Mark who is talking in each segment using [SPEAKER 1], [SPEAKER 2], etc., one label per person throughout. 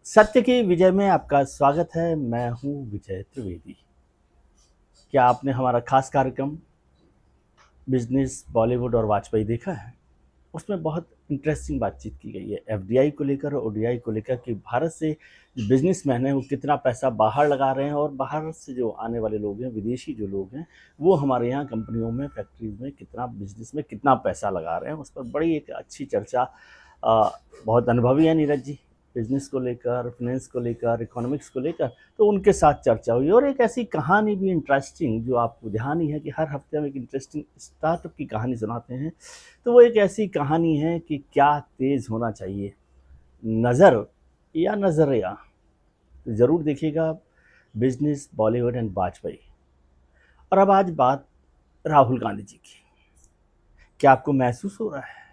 [SPEAKER 1] सत्य की विजय में आपका स्वागत है। मैं हूं विजय त्रिवेदी। क्या आपने हमारा खास कार्यक्रम बिजनेस बॉलीवुड और वाजपेयी देखा है? उसमें बहुत इंटरेस्टिंग बातचीत की गई है एफडीआई को लेकर और ओडीआई को लेकर कि भारत से बिजनेसमैन हैं वो कितना पैसा बाहर लगा रहे हैं और बाहर से जो आने वाले लोग हैं, विदेशी जो लोग हैं, वो हमारे यहाँ कंपनियों में, फैक्ट्रीज में कितना बिजनेस में कितना पैसा लगा रहे हैं। उस पर बड़ी एक अच्छी चर्चा बहुत अनुभवी है नीरज जी, बिजनेस को लेकर, फाइनेंस को लेकर, इकोनॉमिक्स को लेकर। तो उनके साथ चर्चा हुई और एक ऐसी कहानी भी इंटरेस्टिंग जो आपको ध्यान ही है कि हर हफ्ते हम एक इंटरेस्टिंग स्टार्टअप की कहानी सुनाते हैं। तो वो एक ऐसी कहानी है कि क्या तेज़ होना चाहिए, नज़र या नज़रिया। तो ज़रूर देखिएगा बिजनेस बॉलीवुड एंड वाजपेयी। और अब आज बात राहुल गांधी जी की। क्या आपको महसूस हो रहा है?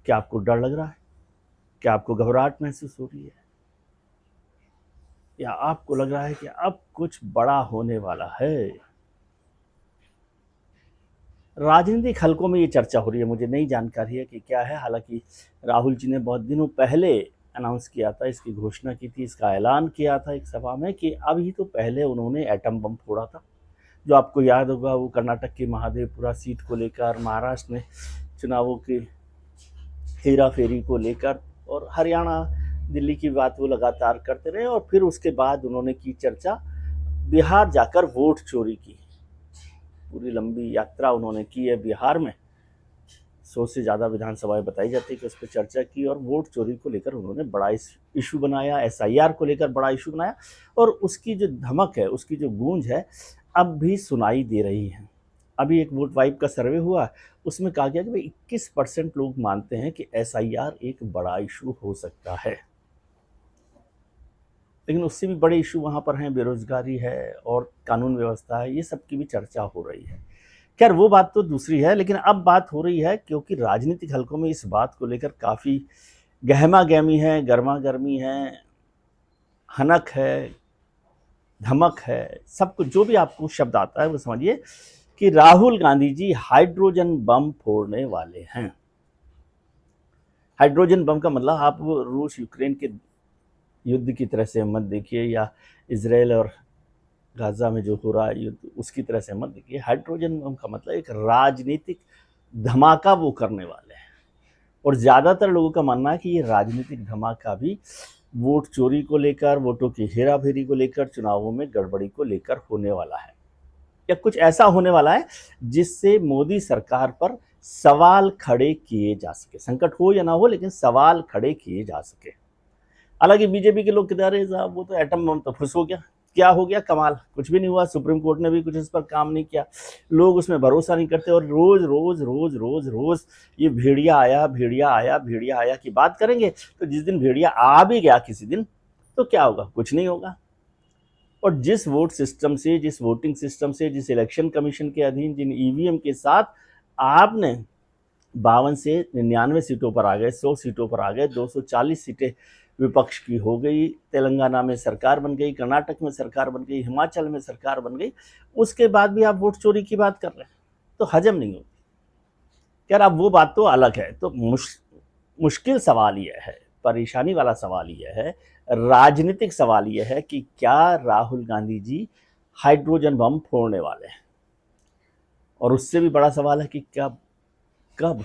[SPEAKER 1] क्या आपको डर लग रहा है? क्या आपको घबराहट महसूस हो रही है? या आपको लग रहा है कि अब कुछ बड़ा होने वाला है? राजनीतिक हलकों में ये चर्चा हो रही है, मुझे नई जानकारी है कि क्या है। हालांकि राहुल जी ने बहुत दिनों पहले अनाउंस किया था, इसकी घोषणा की थी, इसका ऐलान किया था एक सभा में कि अभी तो पहले उन्होंने एटम बम फोड़ा था। जो आपको याद होगा वो कर्नाटक की महादेवपुरा सीट को लेकर, महाराष्ट्र में चुनावों की हेरा फेरी को लेकर, और हरियाणा दिल्ली की बात वो लगातार करते रहे। और फिर उसके बाद उन्होंने की चर्चा बिहार जाकर वोट चोरी की। पूरी लंबी यात्रा उन्होंने की है बिहार में, 100 से ज़्यादा विधानसभाएं बताई जाती है कि उस पर चर्चा की, और वोट चोरी को लेकर उन्होंने बड़ा इशू बनाया, एसआईआर को लेकर बड़ा इशू बनाया। और उसकी जो धमक है, उसकी जो गूंज है, अब भी सुनाई दे रही है। अभी एक वोट वाइब का सर्वे हुआ, उसमें कहा गया कि भाई 21% लोग मानते हैं कि एसआईआर एक बड़ा इशू हो सकता है। लेकिन उससे भी बड़े इशू वहाँ पर हैं, बेरोजगारी है और कानून व्यवस्था है, ये सब की भी चर्चा हो रही है। खैर वो बात तो दूसरी है, लेकिन अब बात हो रही है क्योंकि राजनीतिक हलकों में इस बात को लेकर काफ़ी गहमा गहमी है, गर्मा गर्मी है, हनक है, धमक है, सब कुछ जो भी आपको शब्द आता है वो समझिए कि राहुल गांधी जी हाइड्रोजन बम फोड़ने वाले हैं। हाइड्रोजन बम का मतलब आप वो रूस यूक्रेन के युद्ध की तरह से मत देखिए, या इसराइल और गाजा में जो हो रहा है युद्ध उसकी तरह से मत देखिए। हाइड्रोजन बम का मतलब एक राजनीतिक धमाका वो करने वाले हैं। और ज़्यादातर लोगों का मानना है कि ये राजनीतिक धमाका भी वोट चोरी को लेकर, वोटों की हेरा फेरी को लेकर, चुनावों में गड़बड़ी को लेकर होने वाला है, या कुछ ऐसा होने वाला है जिससे मोदी सरकार पर सवाल खड़े किए जा सके। संकट हो या ना हो, लेकिन सवाल खड़े किए जा सके। हालांकि बीजेपी के लोग कहते अरे साहब वो तो एटम बम तो फुस हो गया, क्या हो गया, कमाल, कुछ भी नहीं हुआ, सुप्रीम कोर्ट ने भी कुछ इस पर काम नहीं किया, लोग उसमें भरोसा नहीं करते। और रोज रोज रोज रोज रोज ये भेड़िया आया, भेड़िया आया, भेड़िया आया की बात करेंगे। तो जिस दिन भेड़िया आ भी गया किसी दिन, तो क्या होगा? कुछ नहीं होगा। और जिस वोट सिस्टम से, जिस वोटिंग सिस्टम से, जिस इलेक्शन कमीशन के अधीन, जिन ईवीएम के साथ आपने 52 से 99 सीटों पर आ गए, 100 सीटों पर आ गए, 240 सीटें विपक्ष की हो गई, तेलंगाना में सरकार बन गई, कर्नाटक में सरकार बन गई, हिमाचल में सरकार बन गई, उसके बाद भी आप वोट चोरी की बात कर रहे हैं, तो हजम नहीं होती। यार अब वो बात तो अलग है। तो मुश्किल सवाल यह है, परेशानी वाला सवाल यह है, राजनीतिक सवाल यह है कि क्या राहुल गांधी जी हाइड्रोजन बम फोड़ने वाले हैं? और उससे भी बड़ा सवाल है कि क्या, कब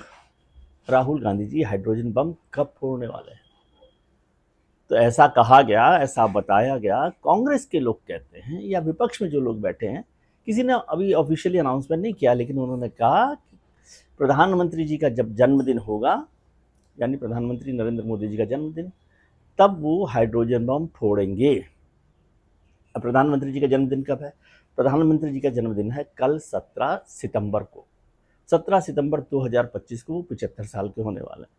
[SPEAKER 1] राहुल गांधी जी हाइड्रोजन बम कब फोड़ने वाले हैं? तो ऐसा कहा गया, ऐसा बताया गया, कांग्रेस के लोग कहते हैं, या विपक्ष में जो लोग बैठे हैं, किसी ने अभी ऑफिशियली अनाउंसमेंट नहीं किया, लेकिन उन्होंने कहा कि प्रधानमंत्री जी का जब जन्मदिन होगा, यानी प्रधानमंत्री नरेंद्र मोदी जी का जन्मदिन, तब वो हाइड्रोजन बम फोड़ेंगे। अब प्रधानमंत्री जी का जन्मदिन कब है? प्रधानमंत्री जी का जन्मदिन है कल 17 सितंबर को। 17 सितंबर 2025 को वो 75 साल के होने वाले हैं।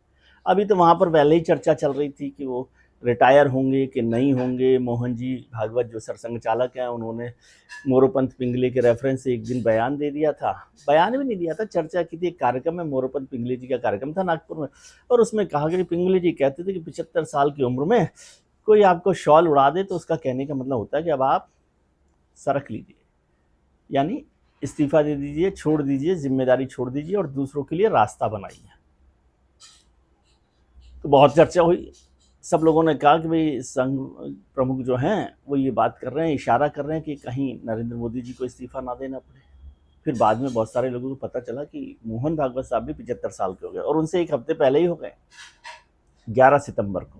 [SPEAKER 1] अभी तो वहाँ पर पहले ही चर्चा चल रही थी कि वो रिटायर होंगे कि नहीं होंगे। मोहन जी भागवत जो सरसंघ चालक हैं, उन्होंने मोरोपंत पिंगले के रेफरेंस से एक दिन बयान दे दिया था, बयान भी नहीं दिया था, चर्चा की थी। एक कार्यक्रम में, मोरोपंत पिंगले जी का कार्यक्रम था नागपुर में, और उसमें कहा कि पिंगले जी कहते थे कि 75 साल की उम्र में कोई आपको शॉल उड़ा दे तो उसका कहने का मतलब होता है कि अब आप सरक लीजिए, यानी इस्तीफा दे दीजिए, छोड़ दीजिए, जिम्मेदारी छोड़ दीजिए और दूसरों के लिए रास्ता बनाइए। तो बहुत चर्चा हुई, सब लोगों ने कहा कि भाई संघ प्रमुख जो हैं वो ये बात कर रहे हैं, इशारा कर रहे हैं कि कहीं नरेंद्र मोदी जी को इस्तीफा ना देना पड़े। फिर बाद में बहुत सारे लोगों को पता चला कि मोहन भागवत साहब भी 75 साल के हो गए और उनसे एक हफ्ते पहले ही हो गए, 11 सितंबर को।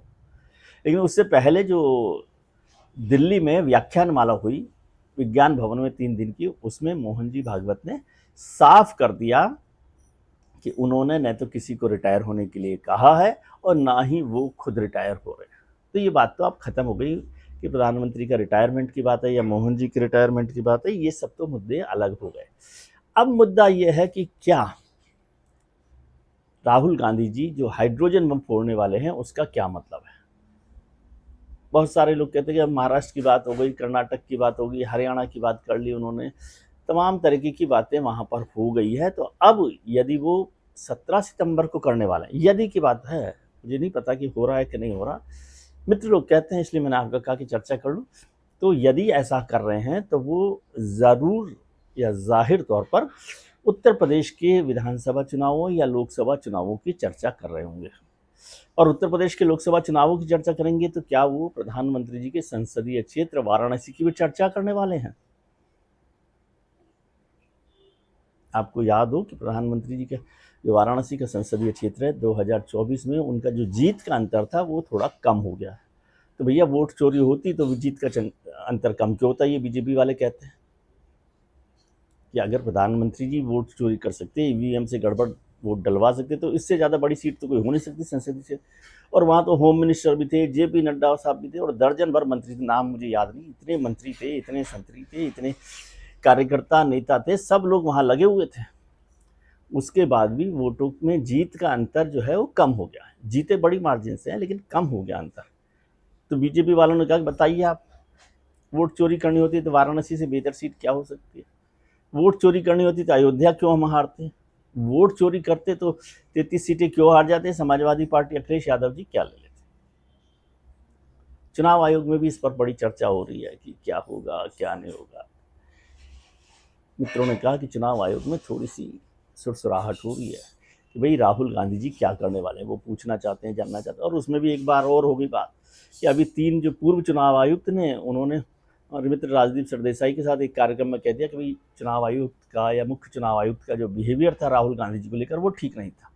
[SPEAKER 1] लेकिन उससे पहले जो दिल्ली में व्याख्यान माला हुई विज्ञान भवन में 3 दिन की, उसमें मोहन जी भागवत ने साफ कर दिया कि उन्होंने न तो किसी को रिटायर होने के लिए कहा है और ना ही वो खुद रिटायर हो रहे हैं। तो ये बात तो अब खत्म हो गई कि प्रधानमंत्री का रिटायरमेंट की बात है या मोहन जी के रिटायरमेंट की बात है, ये सब तो मुद्दे अलग हो गए। अब मुद्दा ये है कि क्या राहुल गांधी जी जो हाइड्रोजन बम फोड़ने वाले हैं उसका क्या मतलब है। बहुत सारे लोग कहते हैं कि अब महाराष्ट्र की बात हो गई, कर्नाटक की बात हो गई, हरियाणा की बात कर ली उन्होंने, तमाम तरीके की बातें वहाँ पर हो गई है। तो अब यदि वो 17 सितंबर को करने वाले हैं, यदि की बात है, मुझे नहीं पता कि हो रहा है कि नहीं हो रहा, मित्र लोग कहते हैं, इसलिए मैंने आपका कहा कि चर्चा कर लूँ। तो यदि ऐसा कर रहे हैं तो वो ज़रूर या जाहिर तौर पर उत्तर प्रदेश के विधानसभा चुनावों या लोकसभा चुनावों की चर्चा कर रहे होंगे। और उत्तर प्रदेश के लोकसभा चुनावों की चर्चा करेंगे तो क्या वो प्रधानमंत्री जी के संसदीय क्षेत्र वाराणसी की भी चर्चा करने वाले हैं। आपको याद हो कि प्रधानमंत्री जी के जो वाराणसी का संसदीय क्षेत्र है, 2024 में उनका जो जीत का अंतर था वो थोड़ा कम हो गया। तो भैया वोट चोरी होती तो जीत का अंतर कम क्यों होता, ये बीजेपी वाले कहते हैं कि अगर प्रधानमंत्री जी वोट चोरी कर सकते, ईवीएम से गड़बड़ वोट डलवा सकते, तो इससे ज़्यादा बड़ी सीट तो कोई हो नहीं सकती संसदीय से। और वहाँ तो होम मिनिस्टर भी थे, जेपी नड्डा साहब भी थे और दर्जन भर मंत्री थे, नाम मुझे याद नहीं, इतने मंत्री थे, इतने संतरी थे, इतने कार्यकर्ता नेता थे, सब लोग वहाँ लगे हुए थे। उसके बाद भी वोटों में जीत का अंतर जो है वो कम हो गया है। जीते बड़ी मार्जिन से हैं लेकिन कम हो गया अंतर। तो बीजेपी वालों ने कहा बताइए आप, वोट चोरी करनी होती है तो वाराणसी से बेहतर सीट क्या हो सकती है, वोट चोरी करनी होती तो अयोध्या क्यों हम हारते हैं, वोट चोरी करते तो 33 सीटें क्यों हार जाते, समाजवादी पार्टी अखिलेश यादव जी क्या ले लेते। चुनाव आयोग में भी इस पर बड़ी चर्चा हो रही है कि क्या होगा क्या नहीं होगा। मित्रों ने कहा कि चुनाव आयोग में थोड़ी सी सुरसुराहट हो रही है कि भाई राहुल गांधी जी क्या करने वाले हैं, वो पूछना चाहते हैं, जानना चाहते हैं। और उसमें भी एक बार और हो गई बात कि अभी 3 जो पूर्व चुनाव आयुक्त ने, उन्होंने मित्र राजदीप सरदेसाई के साथ एक कार्यक्रम में कह दिया कि भाई चुनाव आयुक्त का या मुख्य चुनाव आयुक्त का जो बिहेवियर था राहुल गांधी जी को लेकर वो ठीक नहीं था,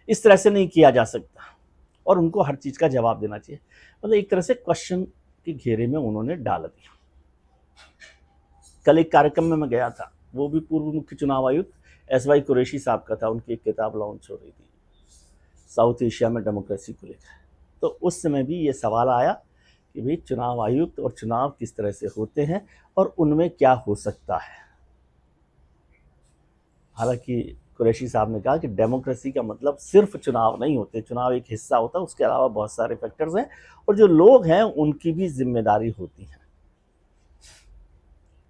[SPEAKER 1] इस तरह से नहीं किया जा सकता और उनको हर चीज़ का जवाब देना चाहिए। मतलब एक तरह से क्वेश्चन के घेरे में उन्होंने डाल दिया। कल एक कार्यक्रम में मैं गया था, वो भी पूर्व मुख्य चुनाव आयुक्त एसवाई कुरैशी साहब का था, उनकी एक किताब लॉन्च हो रही थी साउथ एशिया में डेमोक्रेसी को लेकर। तो उस समय भी ये सवाल आया कि भाई चुनाव आयुक्त और चुनाव किस तरह से होते हैं और उनमें क्या हो सकता है। हालांकि कुरैशी साहब ने कहा कि डेमोक्रेसी का मतलब सिर्फ चुनाव नहीं होते, चुनाव एक हिस्सा होता है, उसके अलावा बहुत सारे फैक्टर्स हैं और जो लोग हैं उनकी भी जिम्मेदारी होती है।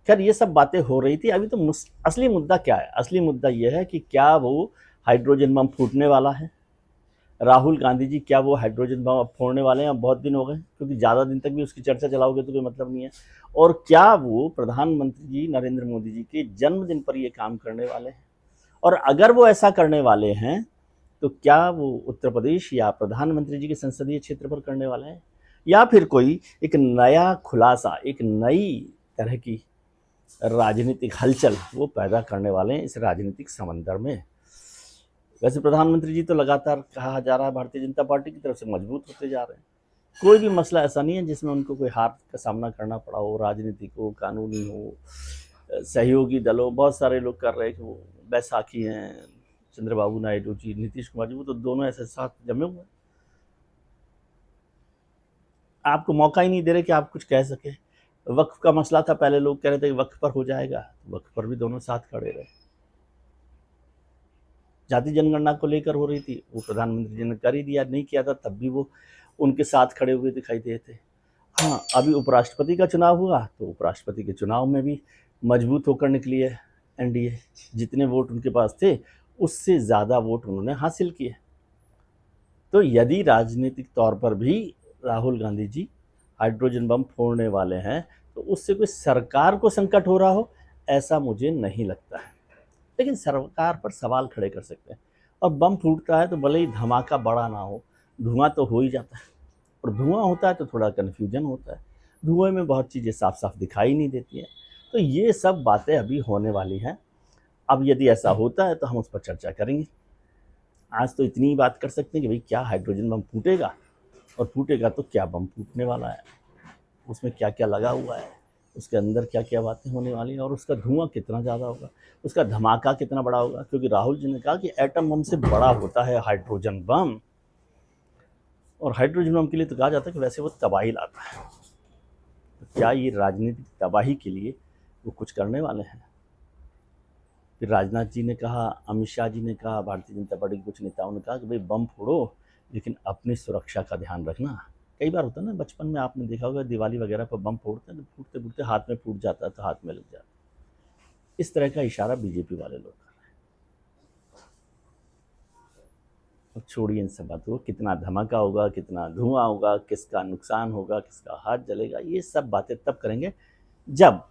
[SPEAKER 1] खैर ये सब बातें हो रही थी। अभी तो असली मुद्दा क्या है, असली मुद्दा यह है कि क्या वो हाइड्रोजन बम फूटने वाला है, राहुल गांधी जी क्या वो हाइड्रोजन बम अब फोड़ने वाले हैं। अब बहुत दिन हो गए, क्योंकि ज़्यादा दिन तक भी उसकी चर्चा चलाओगे तो कोई मतलब नहीं है। और क्या वो प्रधानमंत्री जी नरेंद्र मोदी जी के जन्मदिन पर ये काम करने वाले हैं, और अगर वो ऐसा करने वाले हैं तो क्या वो उत्तर प्रदेश या प्रधानमंत्री जी के संसदीय क्षेत्र पर करने वाले हैं, या फिर कोई एक नया खुलासा, एक नई तरह की राजनीतिक हलचल वो पैदा करने वाले हैं इस राजनीतिक समंदर में। वैसे प्रधानमंत्री जी तो लगातार कहा जा रहा है भारतीय जनता पार्टी की तरफ से मजबूत होते जा रहे हैं। कोई भी मसला ऐसा नहीं है जिसमें उनको कोई हार का सामना करना पड़ा हो, राजनीतिक हो, कानूनी हो, सहयोगी दलों, बहुत सारे लोग कर रहे हैं कि वो बैसाखी हैं, चंद्रबाबू नायडू जी, नीतीश कुमार जी, वो तो दोनों ऐसे साथ जमे हुए हैं। आपको मौका ही नहीं दे रहे कि आप कुछ कह सके। वक्फ का मसला था, पहले लोग कह रहे थे कि वक्फ पर हो जाएगा, वक्फ पर भी दोनों साथ खड़े रहे। जाति जनगणना को लेकर हो रही थी, वो प्रधानमंत्री जी ने कर ही दिया, नहीं किया था तब भी वो उनके साथ खड़े हुए दिखाई दिए थे। हाँ, अभी उपराष्ट्रपति का चुनाव हुआ तो उपराष्ट्रपति के चुनाव में भी मजबूत होकर निकली है एनडीए। जितने वोट उनके पास थे उससे ज़्यादा वोट उन्होंने हासिल किए। तो यदि राजनीतिक तौर पर भी राहुल गांधी जी हाइड्रोजन बम फोड़ने वाले हैं तो उससे कोई सरकार को संकट हो रहा हो, ऐसा मुझे नहीं लगता है। लेकिन सरकार पर सवाल खड़े कर सकते हैं। और बम फूटता है तो भले ही धमाका बड़ा ना हो, धुआं तो हो ही जाता है। और धुआं होता है तो थोड़ा कन्फ्यूजन होता है, धुएं में बहुत चीज़ें साफ साफ दिखाई नहीं देती हैं। तो ये सब बातें अभी होने वाली हैं। अब यदि ऐसा होता है तो हम उस पर चर्चा करेंगे। आज तो इतनी ही बात कर सकते हैं कि भाई क्या हाइड्रोजन बम फूटेगा, और फूटेगा तो क्या बम फूटने वाला है, उसमें क्या क्या लगा हुआ है, उसके अंदर क्या क्या बातें होने वाली हैं, और उसका धुआं कितना ज़्यादा होगा, उसका धमाका कितना बड़ा होगा। क्योंकि राहुल जी ने कहा कि एटम बम से बड़ा होता है हाइड्रोजन बम, और हाइड्रोजन बम के लिए तो कहा जाता है कि वैसे वो तबाही लाता है। तो क्या ये राजनीतिक तबाही के लिए वो कुछ करने वाले हैं? फिर राजनाथ जी ने कहा, अमित शाह जी ने कहा, भारतीय जनता पार्टी के कुछ नेताओं ने कहा कि भाई बम फोड़ो लेकिन अपनी सुरक्षा का ध्यान रखना। कई बार होता है ना, बचपन में आपने देखा होगा दिवाली वगैरह पर बम फोड़ते हैं तो फूटते फूटते हाथ में फूट जाता है तो हाथ में लग जाता है। इस तरह का इशारा बीजेपी वाले लोग कर रहे हैं। अब छोड़िए इन सब बातों को, कितना धमाका होगा, कितना धुआं होगा, किसका नुकसान होगा, किसका हाथ जलेगा, ये सब बातें तब करेंगे जब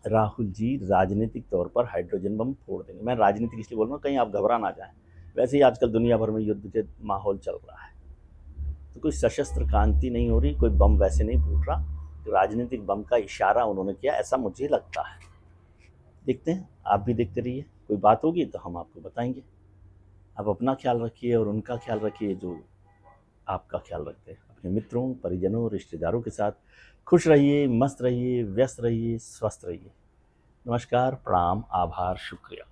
[SPEAKER 1] राहुल जी राजनीतिक तौर पर हाइड्रोजन बम फोड़ देंगे। मैं राजनीतिक इसलिए बोल रहा हूँ कहीं आप घबरा ना जाएं, वैसे ही आजकल दुनिया भर में युद्ध के माहौल चल रहा है, तो कोई सशस्त्र क्रांति नहीं हो रही, कोई बम वैसे नहीं फूट रहा, राजनीतिक बम का इशारा उन्होंने किया, ऐसा मुझे लगता है। देखते हैं, आप भी देखते रहिए, कोई बात होगी तो हम आपको बताएंगे। आप अपना ख्याल रखिए और उनका ख्याल रखिए जो आपका ख्याल रखते हैं। अपने मित्रों, परिजनों, रिश्तेदारों के साथ खुश रहिए, मस्त रहिए, व्यस्त रहिए, स्वस्थ रहिए। नमस्कार, प्रणाम, आभार, शुक्रिया।